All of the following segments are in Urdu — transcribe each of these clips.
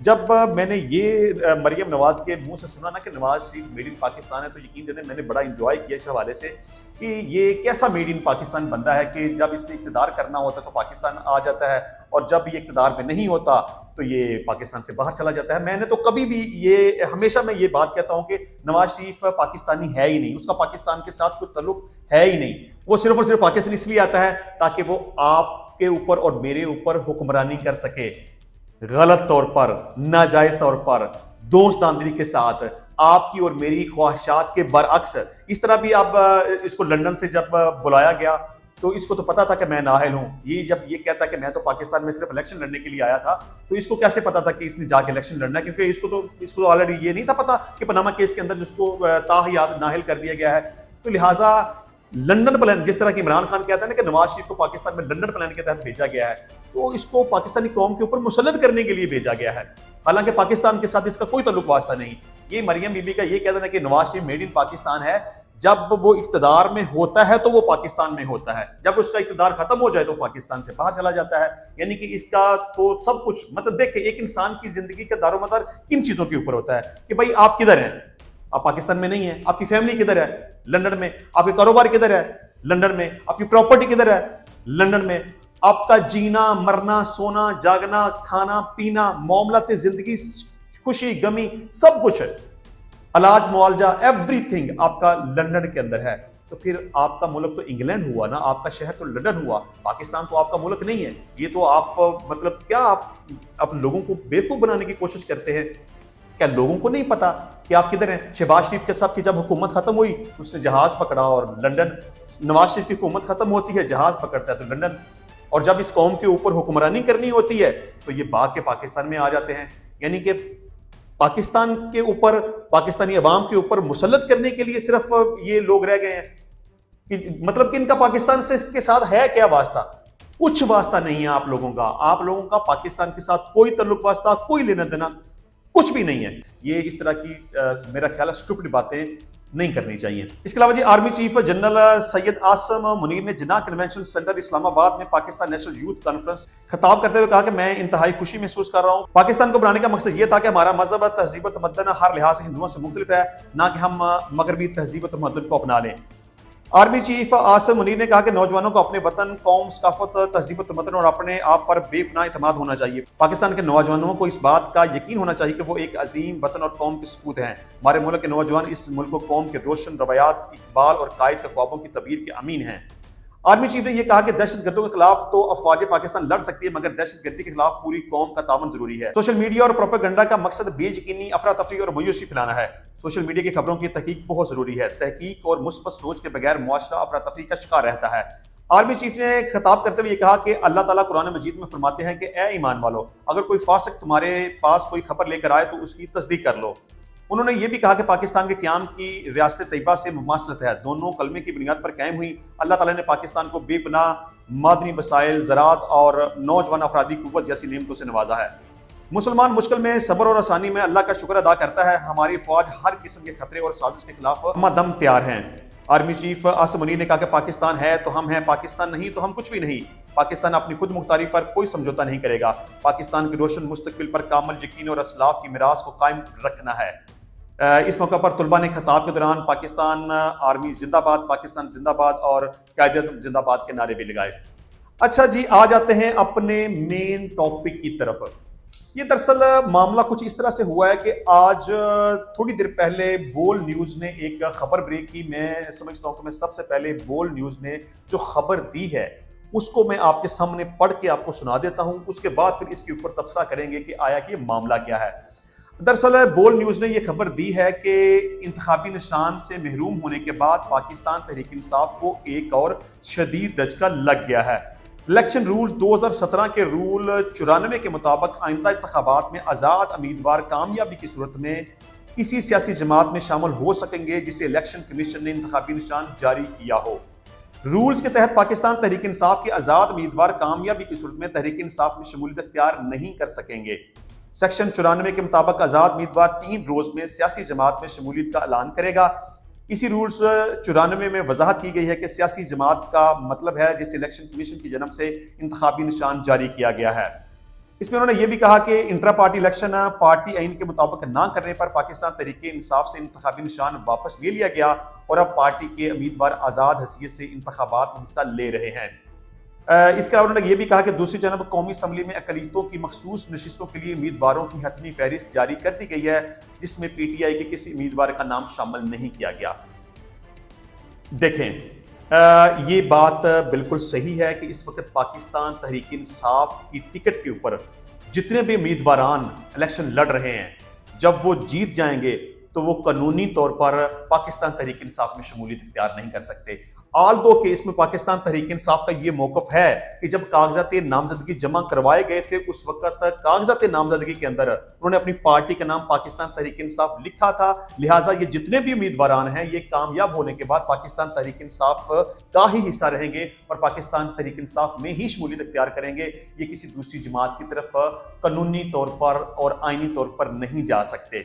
جب میں نے یہ مریم نواز کے منہ سے سنا نا کہ نواز شریف میڈ ان پاکستان ہے تو یقین جانیں میں نے بڑا انجوائے کیا اس حوالے سے کہ یہ کیسا میڈ ان پاکستان بندہ ہے کہ جب اس نے اقتدار کرنا ہوتا ہے تو پاکستان آ جاتا ہے اور جب یہ اقتدار میں نہیں ہوتا تو یہ پاکستان سے باہر چلا جاتا ہے. میں نے تو کبھی بھی یہ ہمیشہ میں یہ بات کہتا ہوں کہ نواز شریف پاکستانی ہے ہی نہیں, اس کا پاکستان کے ساتھ کوئی تعلق ہے ہی نہیں. وہ صرف اور صرف پاکستان اس لیے آتا ہے تاکہ وہ آپ کے اوپر اور میرے اوپر حکمرانی کر سکے, غلط طور پر, ناجائز طور پر, دوست داندری کے ساتھ, آپ کی اور میری خواہشات کے برعکس. اس طرح بھی اب اس کو لندن سے جب بلایا گیا تو اس کو تو پتا تھا کہ میں نااہل ہوں. یہ جب یہ کہتا کہ میں تو پاکستان میں صرف الیکشن لڑنے کے لیے آیا تھا تو اس کو کیسے پتا تھا کہ اس نے جا کے الیکشن لڑنا ہے, کیونکہ اس کو آلریڈی یہ نہیں تھا پتا کہ پاناما کیس کے اندر جس کو تاحیات نااہل کر دیا گیا ہے. تو لہٰذا لندن پلان, جس طرح کہ عمران خان کہتا ہے نا کہ نواز شریف کو پاکستان میں لندن پلان کے تحت بھیجا گیا ہے, تو اس کو پاکستانی قوم کے اوپر مسلط کرنے کے لیے بھیجا گیا ہے, حالانکہ پاکستان کے ساتھ اس کا کوئی تعلق واسطہ نہیں. یہ مریم بی بی کا یہ کہہ دینا کہ نواز شریف میڈ ان پاکستان ہے, جب وہ اقتدار میں ہوتا ہے تو وہ پاکستان میں ہوتا ہے, جب اس کا اقتدار ختم ہو جائے تو پاکستان سے باہر چلا جاتا ہے. یعنی کہ اس کا تو سب کچھ, مطلب دیکھیں ایک انسان کی زندگی کا دار و مدار کن چیزوں کے اوپر ہوتا ہے کہ بھائی آپ کدھر ہیں, آپ پاکستان میں نہیں ہیں, آپ کی فیملی کدھر ہے, لندن میں, آپ کے کاروبار کدھر ہے, لندن میں, آپ کی پراپرٹی کدھر ہے, لندن میں, آپ کا جینا مرنا سونا جاگنا کھانا پینا معاملات زندگی خوشی غمی سب کچھ ہے, علاج معالجہ ایوری تھنگ آپ کا لندن کے اندر ہے. تو پھر آپ کا ملک تو انگلینڈ ہوا نا, آپ کا شہر تو لندن ہوا, پاکستان تو آپ کا ملک نہیں ہے. یہ تو آپ مطلب کیا آپ لوگوں کو بیوقوف بنانے کی کوشش کرتے ہیں. کیا لوگوں کو نہیں پتا کہ آپ کدھر ہیں؟ شہباز شریف کے صاحب کی جب حکومت ختم ہوئی اس نے جہاز پکڑا اور لندن, نواز شریف کی حکومت ختم ہوتی ہے جہاز پکڑتا ہے تو لندن, اور جب اس قوم کے اوپر حکمرانی کرنی ہوتی ہے تو یہ بھاگ کے پاکستان میں آ جاتے ہیں. یعنی کہ پاکستان کے اوپر, پاکستانی عوام کے اوپر مسلط کرنے کے لیے صرف یہ لوگ رہ گئے ہیں کہ مطلب کہ ان کا پاکستان سے کے ساتھ ہے کیا واسطہ؟ کچھ واسطہ نہیں ہے آپ لوگوں کا. آپ لوگوں کا پاکستان کے ساتھ کوئی تعلق واسطہ, کوئی لینا دینا کچھ بھی نہیں ہے. یہ اس طرح کی میرا خیال ہے اسٹوپڈ باتیں نہیں کرنی چاہیے. اس کے علاوہ جی army chief general Syed Asim Munir نے جناح کنونشن سینٹر اسلام آباد میں پاکستان نیشنل یوتھ کانفرنس خطاب کرتے ہوئے کہا کہ میں انتہائی خوشی محسوس کر رہا ہوں. پاکستان کو بنانے کا مقصد یہ تھا کہ ہمارا مذہب, تہذیب و تمدن ہر لحاظ سے ہندوؤں سے مختلف ہے, نہ کہ ہم مغربی تہذیب و تمدن کو اپنا لیں. آرمی چیف عاصم منیر نے کہا کہ نوجوانوں کو اپنے وطن, قوم, ثقافت, تہذیب و تمدن اور اپنے آپ پر بے پناہ اعتماد ہونا چاہیے. پاکستان کے نوجوانوں کو اس بات کا یقین ہونا چاہیے کہ وہ ایک عظیم وطن اور قوم کے سپوت ہیں. ہمارے ملک کے نوجوان اس ملک و قوم کے روشن روایات, اقبال اور قائد کے خوابوں کی تعبیر کے امین ہیں. آرمی چیف نے یہ کہا کہ دہشت گردوں کے خلاف تو افواج پاکستان لڑ سکتی ہے, مگر دہشت گردی کے خلاف پوری قوم کا تعاون ضروری ہے. سوشل میڈیا اور پروپیگنڈا کا مقصد بے یقینی, افراتفری اور مایوسی پھیلانا ہے. سوشل میڈیا کی خبروں کی تحقیق بہت ضروری ہے. تحقیق اور مثبت سوچ کے بغیر معاشرہ افراتفری کا شکار رہتا ہے. آرمی چیف نے خطاب کرتے ہوئے یہ کہا کہ اللہ تعالیٰ قرآن مجید میں فرماتے ہیں کہ اے ایمان والو, اگر کوئی فاسق تمہارے پاس کوئی خبر لے کر آئے تو اس کی تصدیق کر لو. انہوں نے یہ بھی کہا کہ پاکستان کے قیام کی ریاست طیبہ سے مماثلت ہے, دونوں کلمے کی بنیاد پر قائم ہوئی. اللہ تعالیٰ نے پاکستان کو بے پناہ معدنی وسائل, زراعت اور نوجوان افرادی قوت جیسی نعمتوں سے نوازا ہے. مسلمان مشکل میں صبر اور آسانی میں اللہ کا شکر ادا کرتا ہے. ہماری فوج ہر قسم کے خطرے اور سازش کے خلاف دم تیار ہیں. آرمی چیف عاصم منیر نے کہا کہ پاکستان ہے تو ہم ہیں, پاکستان نہیں تو ہم کچھ بھی نہیں. پاکستان اپنی خود مختاری پر کوئی سمجھوتا نہیں کرے گا. پاکستان کے روشن مستقبل پر کامل یقین اور اسلاف کی میراث کو قائم رکھنا ہے. اس موقع پر طلباء نے خطاب کے دوران پاکستان آرمی زندہ باد, پاکستان زندہ باد اور قائد اعظم زندہ باد کے نعرے بھی لگائے. اچھا جی, آ جاتے ہیں اپنے مین ٹاپک کی طرف. یہ دراصل معاملہ کچھ اس طرح سے ہوا ہے کہ آج تھوڑی دیر پہلے بول نیوز نے ایک خبر بریک کی. میں سمجھتا ہوں کہ میں سب سے پہلے بول نیوز نے جو خبر دی ہے اس کو میں آپ کے سامنے پڑھ کے آپ کو سنا دیتا ہوں. اس کے بعد پھر اس کے اوپر تبصرہ کریں گے کہ آیا کہ یہ معاملہ کیا ہے. دراصل بول نیوز نے یہ خبر دی ہے کہ انتخابی نشان سے محروم ہونے کے بعد پاکستان تحریک انصاف کو ایک اور شدید دھچکا لگ گیا ہے. الیکشن رولز 2017 کے رول 94 کے مطابق آئندہ انتخابات میں آزاد امیدوار کامیابی کی صورت میں اسی سیاسی جماعت میں شامل ہو سکیں گے جسے الیکشن کمیشن نے انتخابی نشان جاری کیا ہو. رولز کے تحت پاکستان تحریک انصاف کے آزاد امیدوار کامیابی کی صورت میں تحریک انصاف میں شمولیت اختیار نہیں کر سکیں گے. سیکشن 94 کے مطابق آزاد امیدوار 3 روز میں سیاسی جماعت میں شمولیت کا اعلان کرے گا. اسی رولز 94 میں وضاحت کی گئی ہے کہ سیاسی جماعت کا مطلب ہے جسے الیکشن کمیشن کی جانب سے انتخابی نشان جاری کیا گیا ہے. اس میں انہوں نے یہ بھی کہا کہ انٹرا پارٹی الیکشن پارٹی آئین کے مطابق نہ کرنے پر پاکستان تحریک انصاف سے انتخابی نشان واپس لے لیا گیا اور اب پارٹی کے امیدوار آزاد حیثیت سے انتخابات میں حصہ لے رہے ہیں۔ اس کے علاوہ انہوں نے یہ بھی کہا کہ دوسری جانب قومی اسمبلی میں اقلیتوں کی مخصوص نشستوں کے لیے امیدواروں کی حتمی فہرست جاری کر دی گئی ہے، جس میں پی ٹی آئی کے کسی امیدوار کا نام شامل نہیں کیا گیا۔ دیکھیں یہ بات بالکل صحیح ہے کہ اس وقت پاکستان تحریک انصاف کی ٹکٹ کے اوپر جتنے بھی امیدواران الیکشن لڑ رہے ہیں، جب وہ جیت جائیں گے تو وہ قانونی طور پر پاکستان تحریک انصاف میں شمولیت اختیار نہیں کر سکتے۔ آلدو کہ اس میں پاکستان تحریک انصاف کا یہ موقف ہے کہ جب کاغذات نامزدگی جمع کروائے گئے تھے اس وقت کاغذات نامزدگی کے اندر انہوں نے اپنی پارٹی کا نام پاکستان تحریک انصاف لکھا تھا، لہٰذا یہ جتنے بھی امیدواران ہیں یہ کامیاب ہونے کے بعد پاکستان تحریک انصاف کا ہی حصہ رہیں گے اور پاکستان تحریک انصاف میں ہی شمولیت اختیار کریں گے، یہ کسی دوسری جماعت کی طرف قانونی طور پر اور آئینی طور پر نہیں جا سکتے۔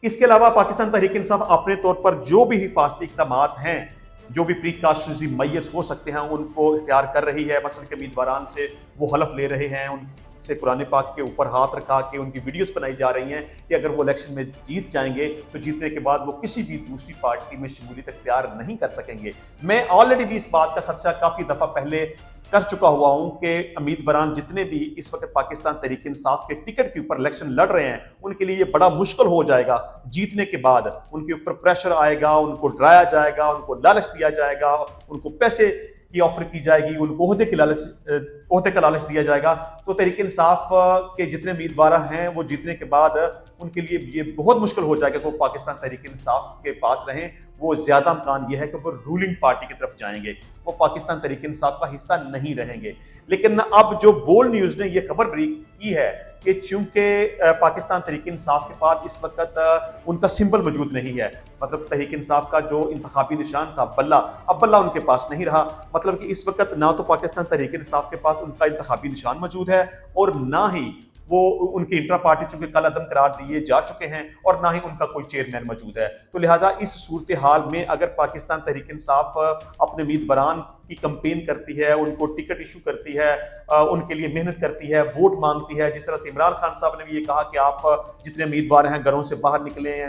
اس کے علاوہ پاکستان تحریک انصاف اپنے طور پر جو بھی حفاظتی اقدامات ہیں، جو بھی پریکاشنری میئرز ہو سکتے ہیں ان کو اختیار کر رہی ہے۔ مثلا کہ امیدواران سے وہ حلف لے رہے ہیں، ان سے قرآن پاک کے اوپر ہاتھ رکھا کے ان کی ویڈیوز بنائی جا رہی ہیں کہ اگر وہ الیکشن میں جیت جائیں گے تو جیتنے کے بعد وہ کسی بھی دوسری پارٹی میں شمولیت اختیار نہیں کر سکیں گے۔ میں آلریڈی بھی اس بات کا خدشہ کافی دفعہ پہلے کر چکا ہوا ہوں کہ امیدواران جتنے بھی اس وقت پاکستان تحریک انصاف کے ٹکٹ کے اوپر الیکشن لڑ رہے ہیں ان کے لیے یہ بڑا مشکل ہو جائے گا۔ جیتنے کے بعد ان کے اوپر پریشر آئے گا، ان کو ڈرایا جائے گا، ان کو لالچ دیا جائے گا، ان کو پیسے کی آفر کی جائے گی، ان کو عہدے کا لالچ دیا جائے گا۔ تو تحریک انصاف کے جتنے امیدوار ہیں وہ جیتنے کے بعد ان کے لیے یہ بہت مشکل ہو جائے گا کہ وہ پاکستان تحریک انصاف کے پاس رہیں۔ وہ زیادہ امکان یہ ہے کہ وہ رولنگ پارٹی کی طرف جائیں گے، وہ پاکستان تحریک انصاف کا حصہ نہیں رہیں گے۔ لیکن اب جو بول نیوز نے یہ خبر بریک کی ہے کہ چونکہ پاکستان تحریک انصاف کے پاس اس وقت ان کا سمبل موجود نہیں ہے، مطلب تحریک انصاف کا جو انتخابی نشان تھا بلہ، اب بلہ ان کے پاس نہیں رہا، مطلب کہ اس وقت نہ تو پاکستان تحریک انصاف کے پاس ان کا انتخابی نشان موجود ہے اور نہ ہی وہ ان کی انٹرا پارٹی چونکہ کل عدم قرار دیے جا چکے ہیں اور نہ ہی ان کا کوئی چیئرمین موجود ہے۔ تو لہٰذا اس صورتحال میں اگر پاکستان تحریک انصاف اپنے امیدواران کی کمپین کرتی ہے، ان کو ٹکٹ ایشو کرتی ہے، ان کے لیے محنت کرتی ہے، ووٹ مانگتی ہے، جس طرح سے عمران خان صاحب نے بھی یہ کہا کہ آپ جتنے امیدوار ہیں گھروں سے باہر نکلیں،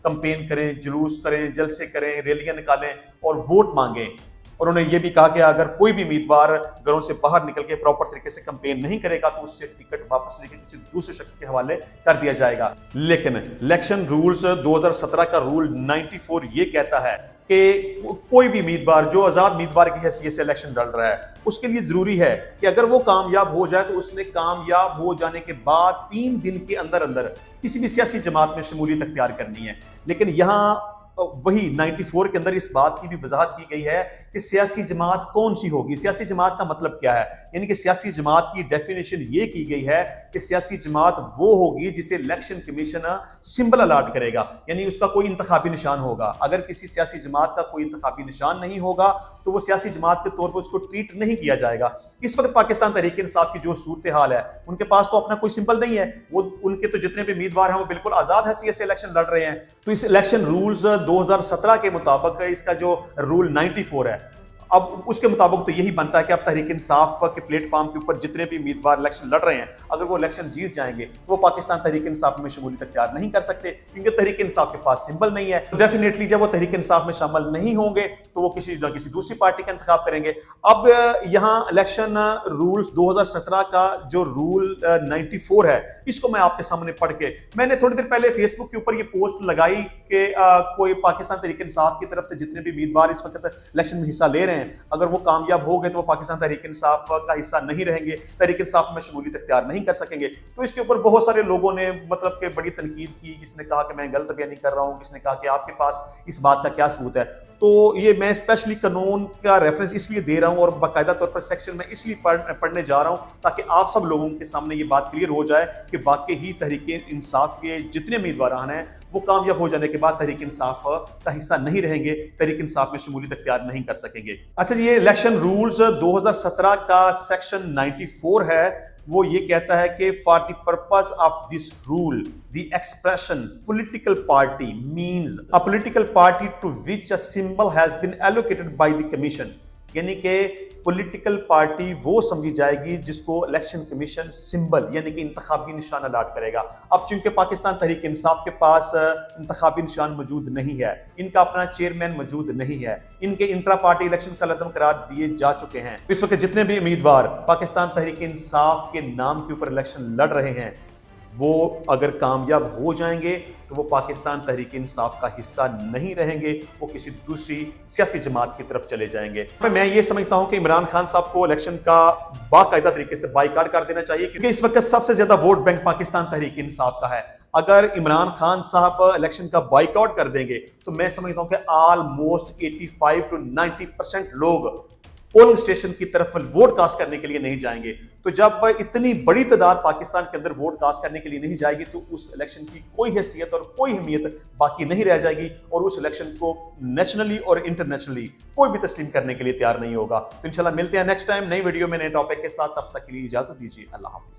کمپین کریں، جلوس کریں، جلسے کریں، ریلیاں نکالیں اور ووٹ مانگیں، اور انہوں نے یہ بھی کہا کہ اگر کوئی بھی امیدوار گھروں سے باہر نکل کے پراپر طریقے سے کمپین نہیں کرے گا تو اس سے ٹکٹ واپس لے کے کسی دوسرے شخص کے حوالے کر دیا جائے گا۔ لیکن الیکشن رولز 2017 کا رول 94 یہ کہتا ہے کہ کوئی بھی امیدوار جو آزاد امیدوار کی حیثیت سے الیکشن لڑ رہا ہے اس کے لیے ضروری ہے کہ اگر وہ کامیاب ہو جائے تو اس نے کامیاب ہو جانے کے بعد 3 دن کے اندر کسی بھی سیاسی جماعت میں شمولیت اختیار کرنی ہے۔ لیکن یہاں وہی 94 کے اندر اس بات کی بھی وضاحت کی گئی ہے کہ سیاسی جماعت کون سی ہوگی، سیاسی جماعت کا مطلب کیا ہے، یعنی کہ سیاسی جماعت کی ڈیفینیشن یہ کی گئی ہے کہ سیاسی جماعت وہ ہوگی جسے الیکشن کمیشن سمبل الاٹ کرے گا، یعنی اس کا کوئی انتخابی نشان ہوگا۔ اگر کسی سیاسی جماعت کا کوئی انتخابی نشان نہیں ہوگا تو وہ سیاسی جماعت کے طور پر اس کو ٹریٹ نہیں کیا جائے گا۔ اس وقت پاکستان تحریک انصاف کی جو صورتحال ہے ان کے پاس تو اپنا کوئی سمبل نہیں ہے، وہ ان کے تو جتنے بھی امیدوار ہیں وہ بالکل آزاد حیثیت سے الیکشن لڑ رہے ہیں۔ تو اس الیکشن رولز 2017 کے مطابق اس کا جو رول 94 ہے، اب اس کے مطابق تو یہی بنتا ہے کہ اب تحریک انصاف کے پلیٹ فارم کے اوپر جتنے بھی امیدوار الیکشن لڑ رہے ہیں اگر وہ الیکشن جیت جائیں گے تو وہ پاکستان تحریک انصاف میں شمولیت اختیار نہیں کر سکتے، کیونکہ تحریک انصاف کے پاس سمبل نہیں ہے۔ ڈیفینیٹلی جب وہ تحریک انصاف میں شامل نہیں ہوں گے تو وہ کسی نہ کسی دوسری پارٹی کا انتخاب کریں گے۔ اب یہاں الیکشن رولز 2017 کا جو رول 94 ہے اس کو میں آپ کے سامنے پڑھ کے، میں نے تھوڑی دیر پہلے فیس بک کے اوپر یہ پوسٹ لگائی کہ کوئی پاکستان تحریک انصاف کی طرف سے جتنے بھی امیدوار اس وقت الیکشن میں حصہ لے رہے ہیں اگر وہ کامیاب ہو گئے تو وہ پاکستان تحریک انصاف کا حصہ نہیں رہیں گے، تحریک انصاف میں شمولیت اختیار نہیں کر سکیں گے۔ تو اس کے اوپر بہت سارے لوگوں نے مطلب کہ بڑی تنقید کی، کس نے کہا کہ میں غلط بیانی کر رہا ہوں، کس نے کہا کہ آپ کے پاس اس بات کا کیا ثبوت ہے۔ تو یہ میں اسپیشلی قانون کا ریفرنس اس لیے دے رہا ہوں اور باقاعدہ طور پر سیکشن میں اس لیے پڑھنے جا رہا ہوں تاکہ آپ سب لوگوں کے سامنے یہ بات کلیئر ہو جائے کہ واقعی ہی تحریک انصاف کے جتنے امیدواران ہیں وہ کامیاب ہو جانے کے بعد تحریک انصاف کا حصہ نہیں رہیں گے، تحریک انصاف میں شمولیت اختیار نہیں کر سکیں گے۔ اچھا جی، یہ الیکشن رولز 2017 کا سیکشن 94 ہے، وہ یہ کہتا ہے کہ for the purpose of this rule the expression political party means a political party to which a symbol has been allocated by the commission. یعنی کہ پولیٹیکل پارٹی وہ سمجھی جائے گی جس کو الیکشن کمیشن سمبل یعنی کہ انتخابی نشان الاٹ کرے گا۔ اب چونکہ پاکستان تحریک انصاف کے پاس انتخابی نشان موجود نہیں ہے، ان کا اپنا چیئرمین موجود نہیں ہے، ان کے انٹرا پارٹی الیکشن کا عدم قرار دیے جا چکے ہیں، اس وقت جتنے بھی امیدوار پاکستان تحریک انصاف کے نام کے اوپر الیکشن لڑ رہے ہیں وہ اگر کامیاب ہو جائیں گے تو وہ پاکستان تحریک انصاف کا حصہ نہیں رہیں گے، وہ کسی دوسری سیاسی جماعت کی طرف چلے جائیں گے۔ میں یہ سمجھتا ہوں کہ عمران خان صاحب کو الیکشن کا باقاعدہ طریقے سے بائیکاٹ کر دینا چاہیے، کیونکہ اس وقت سب سے زیادہ ووٹ بینک پاکستان تحریک انصاف کا ہے۔ اگر عمران خان صاحب الیکشن کا بائیکاٹ کر دیں گے تو میں سمجھتا ہوں کہ آلموسٹ 85 to 90% لوگ پولنگ اسٹیشن کی طرف ووٹ کاسٹ کرنے کے لیے نہیں جائیں گے۔ تو جب اتنی بڑی تعداد پاکستان کے اندر ووٹ کاسٹ کرنے کے لیے نہیں جائے گی تو اس الیکشن کی کوئی حیثیت اور کوئی اہمیت باقی نہیں رہ جائے گی، اور اس الیکشن کو نیشنلی اور انٹرنیشنلی کوئی بھی تسلیم کرنے کے لیے تیار نہیں ہوگا۔ تو انشاءاللہ ملتے ہیں نیکسٹ ٹائم نئی ویڈیو میں نئے ٹاپک کے ساتھ، تب تک کے لیے اجازت دیجیے، اللہ حافظ۔